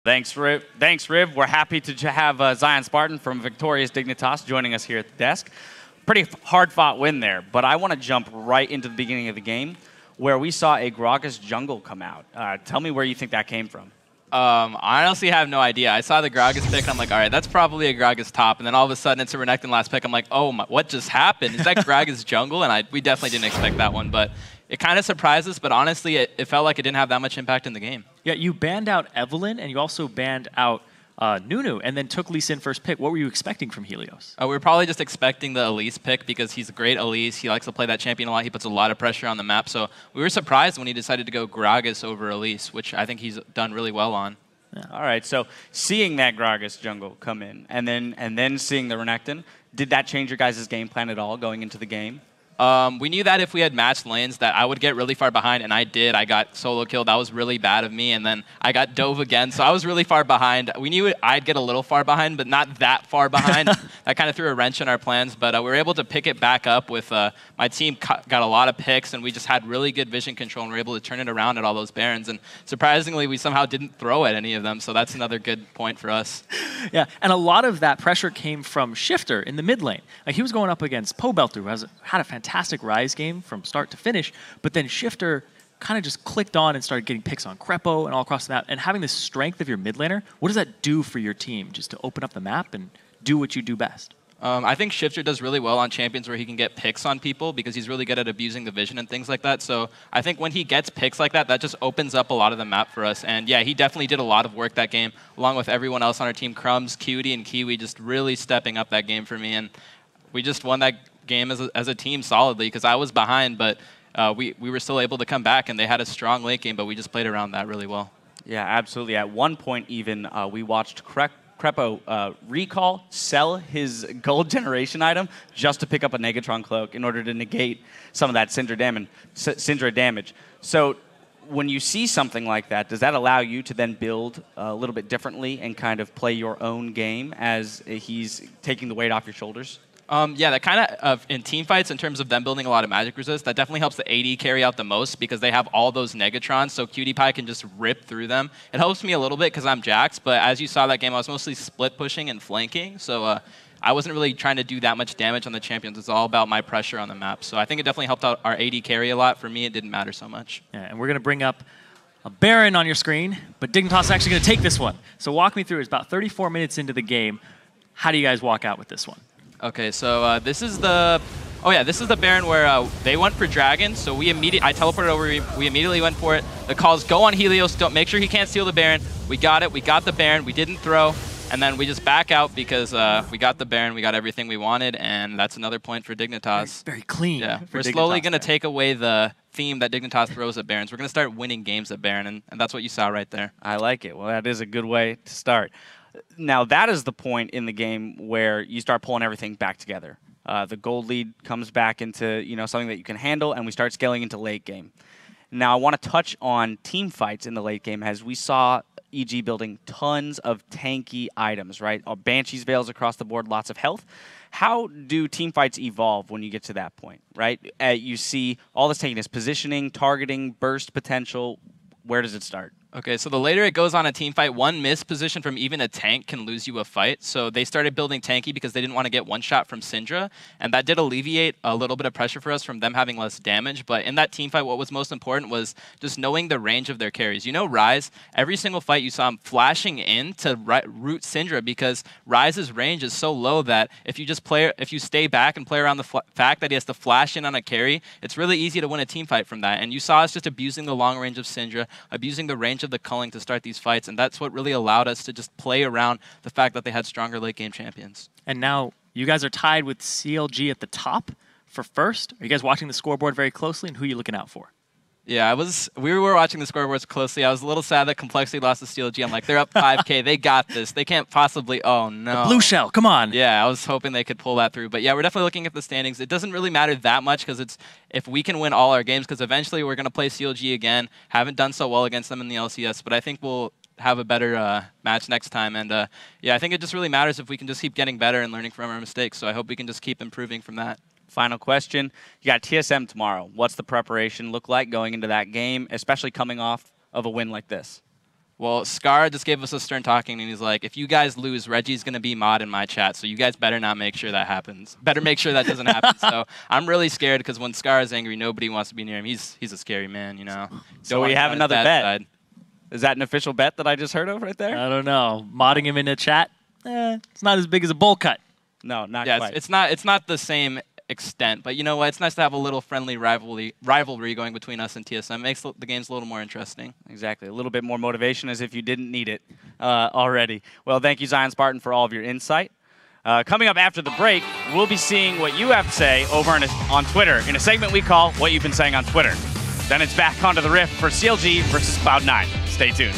Thanks, Riv. We're happy to have Zion Spartan from Victorious Dignitas joining us here at the desk. Pretty hard-fought win there, but I want to jump right into the beginning of the game where we saw a Gragas jungle come out. Tell me where you think that came from. I honestly have no idea. I saw the Gragas pick, and I'm like, all right, that's probably a Gragas top. And then all of a sudden, it's a Renekton last pick. I'm like, oh, what just happened? Is that Gragas jungle? And we definitely didn't expect that one. But it kind of surprised us. But honestly, it felt like it didn't have that much impact in the game. Yeah, you banned out Evelynn, and you also banned out Nunu, and then took Lee Sin first pick. What were you expecting from Helios? We were probably just expecting the Elise pick because he's a great Elise. He likes to play that champion a lot. He puts a lot of pressure on the map. So we were surprised when he decided to go Gragas over Elise, which I think he's done really well on. Yeah. All right, so seeing that Gragas jungle come in and then seeing the Renekton, did that change your guys' game plan at all going into the game? We knew that if we had matched lanes that I would get really far behind, and I did. I got solo killed. That was really bad of me, and then I got dove again, so I was really far behind. We knew I'd get a little far behind, but not that far behind. That kind of threw a wrench in our plans, but we were able to pick it back up with my team got a lot of picks, and we just had really good vision control, and we were able to turn it around at all those Barons, and surprisingly, we somehow didn't throw at any of them, so that's another good point for us. Yeah, and a lot of that pressure came from Shifter in the mid lane. Like, he was going up against Pobelter, who had a fantastic Rise game from start to finish, but then Shifter kind of just clicked on and started getting picks on Crepo and all across the map. And having the strength of your mid laner, what does that do for your team, just to open up the map and do what you do best? I think Shifter does really well on champions where he can get picks on people because he's really good at abusing the vision and things like that. So I think when he gets picks like that, that just opens up a lot of the map for us. And yeah, he definitely did a lot of work that game, along with everyone else on our team. Crumbs, Cutie, and Kiwi just really stepping up that game for me. And we just won that game as a team solidly because I was behind, but we were still able to come back, and they had a strong late game, but we just played around that really well. Yeah, absolutely. At one point even, we watched Crepo recall, sell his gold generation item just to pick up a Negatron cloak in order to negate some of that Syndra damage. So when you see something like that, does that allow you to then build a little bit differently and kind of play your own game as he's taking the weight off your shoulders? Yeah, that kind of, in team fights, in terms of them building a lot of magic resist, that definitely helps the AD carry out the most because they have all those Negatrons, so Cutie Pie can just rip through them. It helps me a little bit because I'm Jax, but as you saw that game, I was mostly split pushing and flanking, so I wasn't really trying to do that much damage on the champions. It's all about my pressure on the map, so I think it definitely helped out our AD carry a lot. For me, it didn't matter so much. Yeah, and we're going to bring up a Baron on your screen, but Dignitas is actually going to take this one. So walk me through. It's about 34 minutes into the game. How do you guys walk out with this one? Okay, so this is the Baron where they went for Dragon, so I teleported over, we immediately went for it. The calls go on Helios, don't make sure he can't steal the Baron. We got it, we got the Baron, we didn't throw, and then we just back out because we got the Baron, we got everything we wanted, and that's another point for Dignitas. Very clean. Yeah, we're slowly going to take away the theme that Dignitas throws at Barons. We're going to start winning games at Baron, and that's what you saw right there. I like it. Well, that is a good way to start. Now, that is the point in the game where you start pulling everything back together. The gold lead comes back into something that you can handle, and we start scaling into late game. Now, I want to touch on team fights in the late game as we saw EG building tons of tanky items, right? Banshee's Veils across the board, lots of health. How do team fights evolve when you get to that point, right? You see all this tankiness, positioning, targeting, burst potential. Where does it start? Okay, so the later it goes on a team fight, one missed position from even a tank can lose you a fight. So they started building tanky because they didn't want to get one shot from Syndra, and that did alleviate a little bit of pressure for us from them having less damage. But in that team fight, what was most important was just knowing the range of their carries. You know, Ryze, every single fight you saw him flashing in to root Syndra because Ryze's range is so low that if you stay back and play around the fact that he has to flash in on a carry, it's really easy to win a team fight from that. And you saw us just abusing the long range of Syndra, abusing the range of the culling to start these fights, and that's what really allowed us to just play around the fact that they had stronger late game champions. And now you guys are tied with CLG at the top for first. Are you guys watching the scoreboard very closely, and who are you looking out for? Yeah, we were watching the scoreboards closely. I was a little sad that Complexity lost to CLG. I'm like, they're up 5K. They got this. They can't possibly. Oh, no. The blue shell. Come on. Yeah, I was hoping they could pull that through. But yeah, we're definitely looking at the standings. It doesn't really matter that much because it's if we can win all our games because eventually we're going to play CLG again. Haven't done so well against them in the LCS, but I think we'll have a better match next time. And yeah, I think it just really matters if we can just keep getting better and learning from our mistakes. So I hope we can just keep improving from that. Final question. You got TSM tomorrow. What's the preparation look like going into that game, especially coming off of a win like this? Well, Scar just gave us a stern talking, and he's like, if you guys lose, Reggie's going to be mod in my chat, so you guys better not make sure that happens. Better make sure that doesn't happen. So I'm really scared because when Scar is angry, nobody wants to be near him. He's a scary man, you know. So we have another bet. Is that an official bet that I just heard of right there? I don't know. Modding him in a chat, it's not as big as a bowl cut. No, not yeah, quite. It's not the same extent, but you know what? It's nice to have a little friendly rivalry going between us and TSM. Makes the games a little more interesting. Exactly. A little bit more motivation as if you didn't need it already. Well, thank you, Zion Spartan, for all of your insight. Coming up after the break, we'll be seeing what you have to say over on Twitter in a segment we call What You've Been Saying on Twitter. Then it's back onto the Rift for CLG versus Cloud9. Stay tuned.